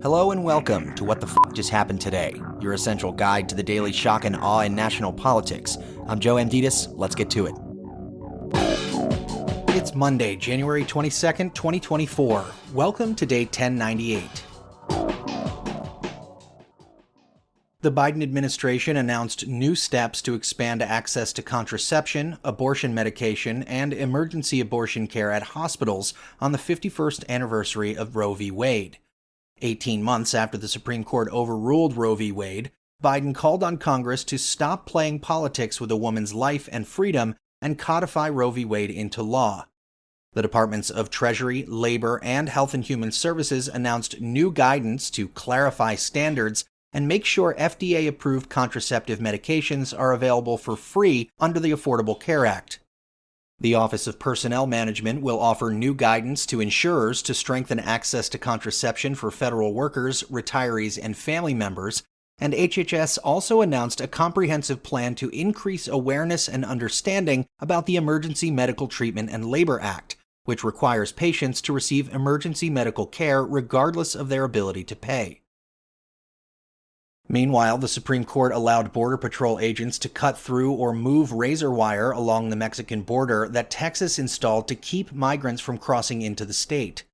Hello and welcome to What the F*** Just Happened Today, your essential guide to the daily shock and awe in national politics. I'm Joe Amditis. Let's get to it. It's Monday, January 22nd, 2024. Welcome to day 1098. The Biden administration announced new steps to expand access to contraception, abortion medication, and emergency abortion care at hospitals on the 51st anniversary of Roe v. Wade. 18 months after the Supreme Court overruled Roe v. Wade, Biden called on Congress to stop playing politics with a woman's life and freedom and codify Roe v. Wade into law. The Departments of Treasury, Labor, and Health and Human Services announced new guidance to clarify standards and make sure FDA-approved contraceptive medications are available for free under the Affordable Care Act. The Office of Personnel Management will offer new guidance to insurers to strengthen access to contraception for federal workers, retirees, and family members, and HHS also announced a comprehensive plan to increase awareness and understanding about the Emergency Medical Treatment and Labor Act, which requires patients to receive emergency medical care regardless of their ability to pay. Meanwhile, the Supreme Court allowed Border Patrol agents to cut through or move razor wire along the Mexican border that Texas installed to keep migrants from crossing into the state.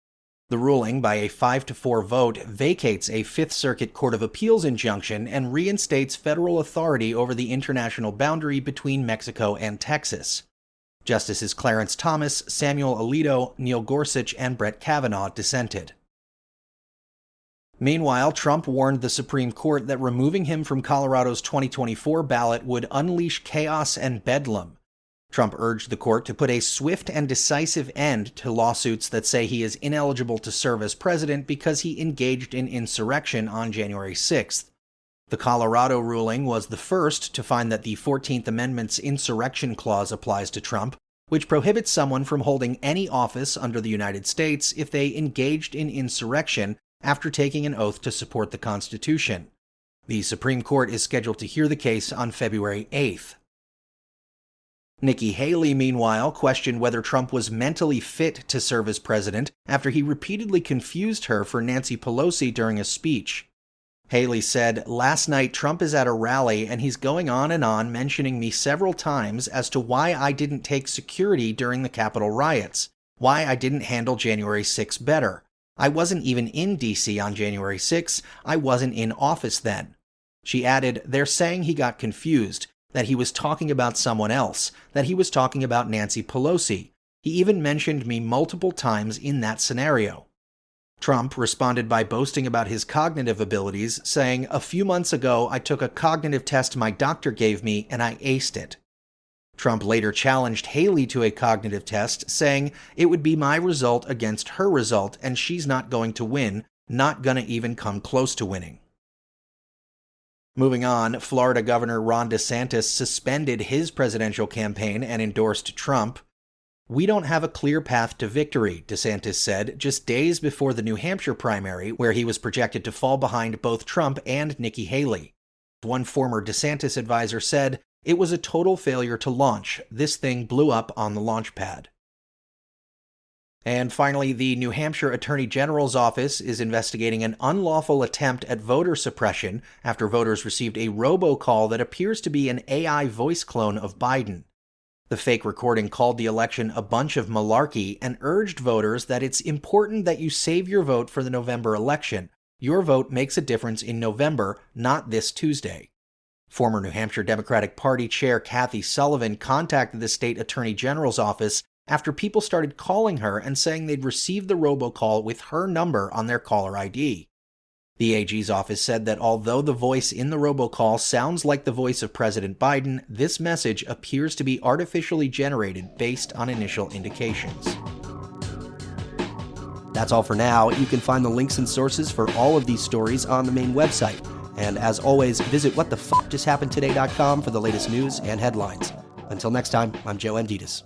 The ruling, by a 5-4 vote, vacates a Fifth Circuit Court of Appeals injunction and reinstates federal authority over the international boundary between Mexico and Texas. Justices Clarence Thomas, Samuel Alito, Neil Gorsuch, and Brett Kavanaugh dissented. Meanwhile, Trump warned the Supreme Court that removing him from Colorado's 2024 ballot would unleash chaos and bedlam. Trump urged the court to put a swift and decisive end to lawsuits that say he is ineligible to serve as president because he engaged in insurrection on January 6th. The Colorado ruling was the first to find that the 14th Amendment's insurrection clause applies to Trump, which prohibits someone from holding any office under the United States if they engaged in insurrection after taking an oath to support the Constitution. The Supreme Court is scheduled to hear the case on February 8th. Nikki Haley, meanwhile, questioned whether Trump was mentally fit to serve as president after he repeatedly confused her for Nancy Pelosi during a speech. Haley said, "Last night Trump is at a rally and he's going on and on mentioning me several times as to why I didn't take security during the Capitol riots, why I didn't handle January 6 better. I wasn't even in D.C. on January 6. I wasn't in office then." She added, "They're saying he got confused, that he was talking about someone else, that he was talking about Nancy Pelosi. He even mentioned me multiple times in that scenario." Trump responded by boasting about his cognitive abilities, saying, "A few months ago, I took a cognitive test my doctor gave me and I aced it." Trump later challenged Haley to a cognitive test, saying, "It would be my result against her result, and she's not going to win, not gonna even come close to winning." Moving on, Florida Governor Ron DeSantis suspended his presidential campaign and endorsed Trump. "We don't have a clear path to victory," DeSantis said, just days before the New Hampshire primary, where he was projected to fall behind both Trump and Nikki Haley. One former DeSantis advisor said, "It was a total failure to launch. This thing blew up on the launch pad." And finally, the New Hampshire Attorney General's office is investigating an unlawful attempt at voter suppression after voters received a robocall that appears to be an AI voice clone of Biden. The fake recording called the election a bunch of malarkey and urged voters that it's important that you save your vote for the November election. Your vote makes a difference in November, not this Tuesday. Former New Hampshire Democratic Party Chair Kathy Sullivan contacted the state attorney general's office after people started calling her and saying they'd received the robocall with her number on their caller ID. The AG's office said that although the voice in the robocall sounds like the voice of President Biden, this message appears to be artificially generated based on initial indications. That's all for now. You can find the links and sources for all of these stories on the main website. And as always, visit whatthefjusthappenedtoday.com for the latest news and headlines. Until next time, I'm Joe Amditis.